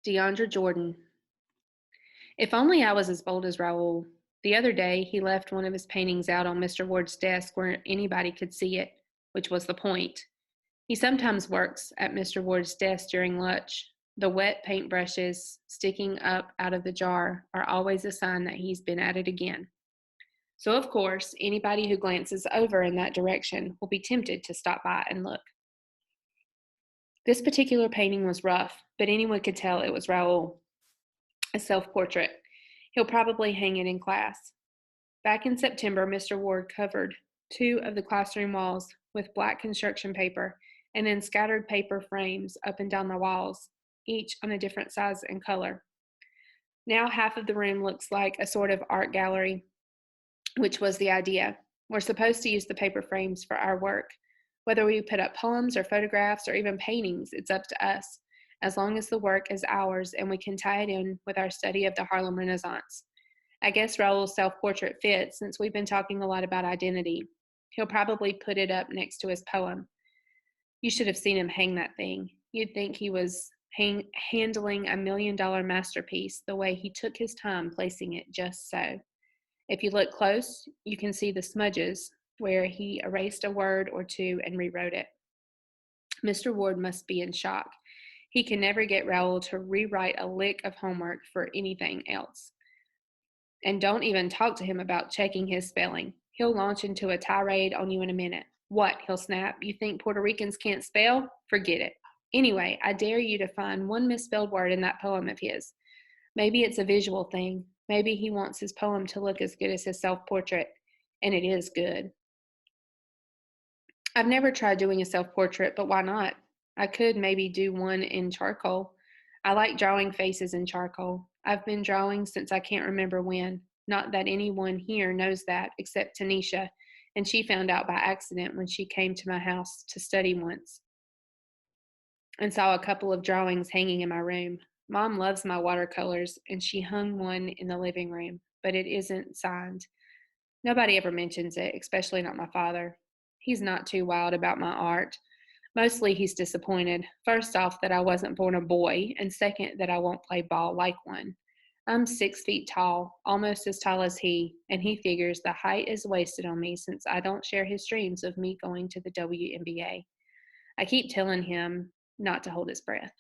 Deandra Jordan. If only I was as bold as Raoul. The other day, he left one of his paintings out on Mr. Ward's desk where anybody could see it, which was the point. He sometimes works at Mr. Ward's desk during lunch. The wet paintbrushes sticking up out of the jar are always a sign that he's been at it again. So, of course, anybody who glances over in that direction will be tempted to stop by and look. This particular painting was rough, but anyone could tell it was Raoul, a self-portrait. He'll probably hang it in class. Back in September, Mr. Ward covered two of the classroom walls with black construction paper and then scattered paper frames up and down the walls, each on a different size and color. Now half of the room looks like a sort of art gallery, which was the idea. We're supposed to use the paper frames for our work. Whether we put up poems or photographs or even paintings, it's up to us, as long as the work is ours and we can tie it in with our study of the Harlem Renaissance. I guess Raoul's self-portrait fits since we've been talking a lot about identity. He'll probably put it up next to his poem. You should have seen him hang that thing. You'd think he was handling a $1 million masterpiece the way he took his time placing it just so. If you look close, you can see the smudges where he erased a word or two and rewrote it. Mr. Ward must be in shock. He can never get Raoul to rewrite a lick of homework for anything else. And don't even talk to him about checking his spelling. He'll launch into a tirade on you in a minute. What? He'll snap. You think Puerto Ricans can't spell? Forget it. Anyway, I dare you to find one misspelled word in that poem of his. Maybe it's a visual thing. Maybe he wants his poem to look as good as his self-portrait, and it is good. I've never tried doing a self-portrait, but why not? I could maybe do one in charcoal. I like drawing faces in charcoal. I've been drawing since I can't remember when. Not that anyone here knows that, except Tanisha, and she found out by accident when she came to my house to study once and saw a couple of drawings hanging in my room. Mom loves my watercolors, and she hung one in the living room, but it isn't signed. Nobody ever mentions it, especially not my father. He's not too wild about my art. Mostly he's disappointed, first off, that I wasn't born a boy, and second, that I won't play ball like one. I'm 6 feet tall, almost as tall as he, and he figures the height is wasted on me since I don't share his dreams of me going to the WNBA. I keep telling him not to hold his breath.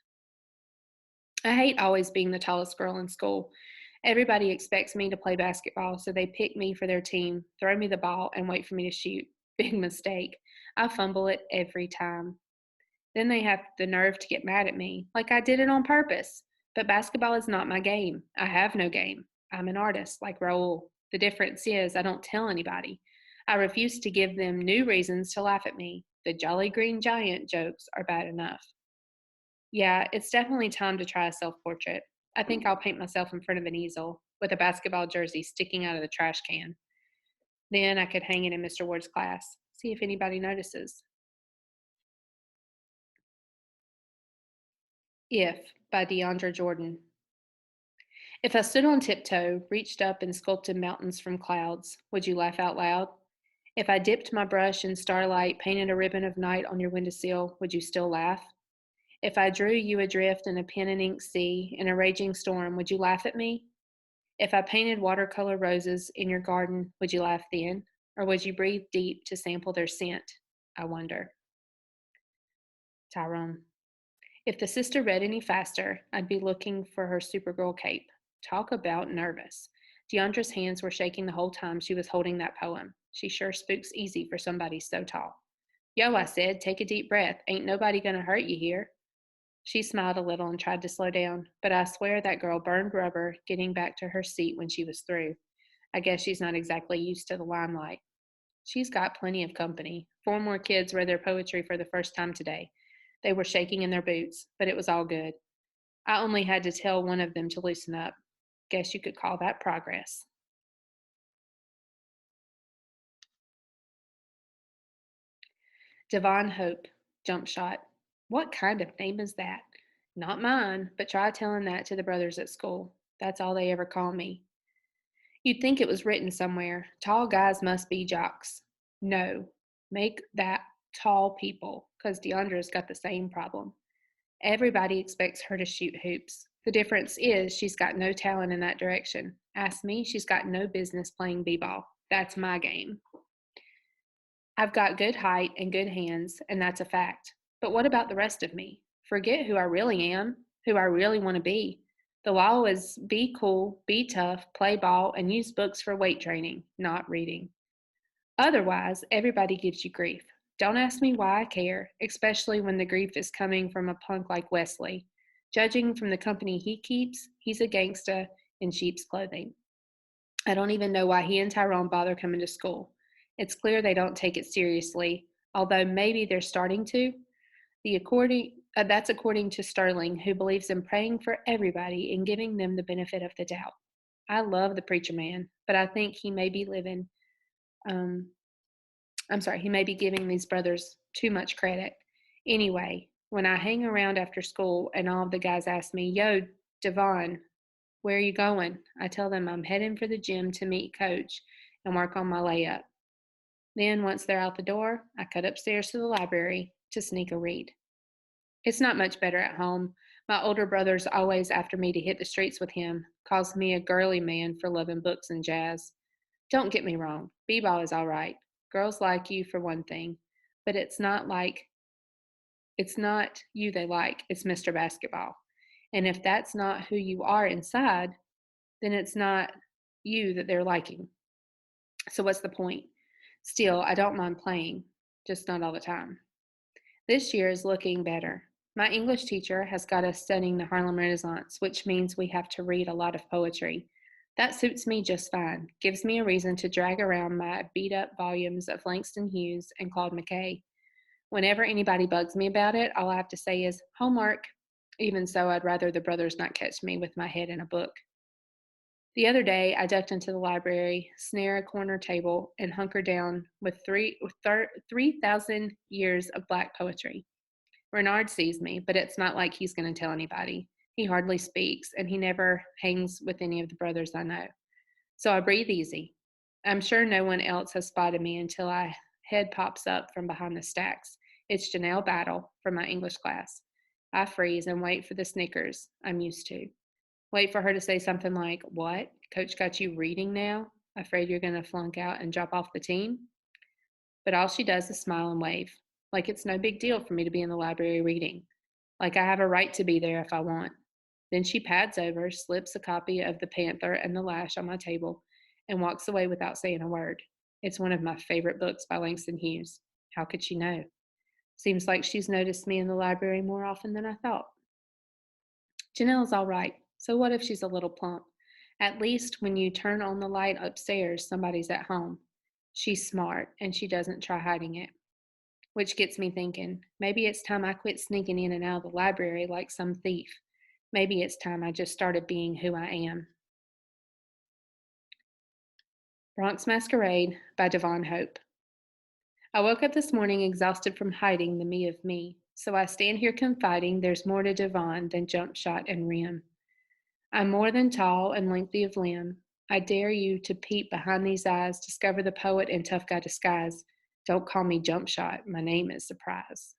I hate always being the tallest girl in school. Everybody expects me to play basketball, so they pick me for their team, throw me the ball, and wait for me to shoot. Big mistake. I fumble it every time. Then they have the nerve to get mad at me, like I did it on purpose. But basketball is not my game. I have no game. I'm an artist, like Raoul. The difference is I don't tell anybody. I refuse to give them new reasons to laugh at me. The Jolly Green Giant jokes are bad enough. Yeah, it's definitely time to try a self-portrait. I think I'll paint myself in front of an easel with a basketball jersey sticking out of the trash can. Then I could hang it in Mr. Ward's class, see if anybody notices. If by Deandra Jordan. If I stood on tiptoe, reached up and sculpted mountains from clouds, would you laugh out loud? If I dipped my brush in starlight, painted a ribbon of night on your windowsill, would you still laugh? If I drew you adrift in a pen and ink sea in a raging storm, would you laugh at me? If I painted watercolor roses in your garden, would you laugh then? Or would you breathe deep to sample their scent? I wonder. Tyrone. If the sister read any faster, I'd be looking for her Supergirl cape. Talk about nervous. Deandra's hands were shaking the whole time she was holding that poem. She sure spooks easy for somebody so tall. Yo, I said, take a deep breath. Ain't nobody gonna hurt you here. She smiled a little and tried to slow down, but I swear that girl burned rubber getting back to her seat when she was through. I guess she's not exactly used to the limelight. She's got plenty of company. 4 more kids read their poetry for the first time today. They were shaking in their boots, but it was all good. I only had to tell one of them to loosen up. Guess you could call that progress. Devon Hope, jump shot. What kind of name is that? Not mine, but try telling that to the brothers at school. That's all they ever call me. You'd think it was written somewhere. Tall guys must be jocks. No, make that tall people, because Deandra's got the same problem. Everybody expects her to shoot hoops. The difference is she's got no talent in that direction. Ask me, she's got no business playing b-ball. That's my game. I've got good height and good hands, and that's a fact. But what about the rest of me? Forget who I really am, who I really want to be. The law is be cool, be tough, play ball, and use books for weight training, not reading. Otherwise, everybody gives you grief. Don't ask me why I care, especially when the grief is coming from a punk like Wesley. Judging from the company he keeps, he's a gangsta in sheep's clothing. I don't even know why he and Tyrone bother coming to school. It's clear they don't take it seriously, although maybe they're starting to. That's according to Sterling, who believes in praying for everybody and giving them the benefit of the doubt. I love the preacher man, but I think he may be um, he may be giving these brothers too much credit. Anyway, when I hang around after school and all of the guys ask me, Yo, Devon, where are you going? I tell them I'm heading for the gym to meet Coach and work on my layup. Then, once they're out the door, I cut upstairs to the library to sneak a read. It's not much better at home. My older brother's always after me to hit the streets with him, calls me a girly man for loving books and jazz. Don't get me wrong, b-ball is all right. Girls like you for one thing, but it's not you they like, it's Mr. Basketball. And if that's not who you are inside, then it's not you that they're liking. So what's the point? Still, I don't mind playing, just not all the time. This year is looking better. My English teacher has got us studying the Harlem Renaissance, which means we have to read a lot of poetry. That suits me just fine, gives me a reason to drag around my beat up volumes of Langston Hughes and Claude McKay. Whenever anybody bugs me about it, all I have to say is homework. Even so, I'd rather the brothers not catch me with my head in a book. The other day, I ducked into the library, snare a corner table, and hunker down with 3,000 years of black poetry. Renard sees me, but it's not like he's going to tell anybody. He hardly speaks, and he never hangs with any of the brothers I know. So I breathe easy. I'm sure no one else has spotted me until my head pops up from behind the stacks. It's Janelle Battle from my English class. I freeze and wait for the snickers I'm used to. Wait for her to say something like, What? Coach got you reading now? Afraid you're going to flunk out and drop off the team? But all she does is smile and wave, like it's no big deal for me to be in the library reading, like I have a right to be there if I want. Then she pads over, slips a copy of The Panther and the Lash on my table, and walks away without saying a word. It's one of my favorite books by Langston Hughes. How could she know? Seems like she's noticed me in the library more often than I thought. Janelle's all right, so what if she's a little plump? At least when you turn on the light upstairs, somebody's at home. She's smart, and she doesn't try hiding it. Which gets me thinking, maybe it's time I quit sneaking in and out of the library like some thief. Maybe it's time I just started being who I am. Bronx Masquerade by Devon Hope. I woke up this morning exhausted from hiding the me of me, so I stand here confiding there's more to Devon than jump shot and rim. I'm more than tall and lengthy of limb. I dare you to peep behind these eyes, discover the poet in tough guy disguise. Don't call me jump shot, my name is Surprise.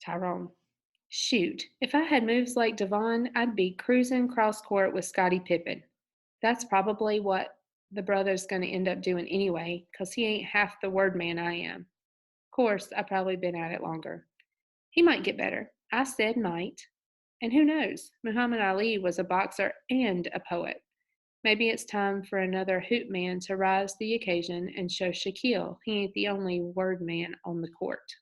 Tyrone. Shoot, if I had moves like Devon, I'd be cruising cross court with Scottie Pippen. That's probably what the brother's going to end up doing anyway, 'cause he ain't half the word man I am. Of course, I've probably been at it longer. He might get better. I said might. And who knows? Muhammad Ali was a boxer and a poet. Maybe it's time for another hoop man to rise to the occasion and show Shaquille he ain't the only word man on the court.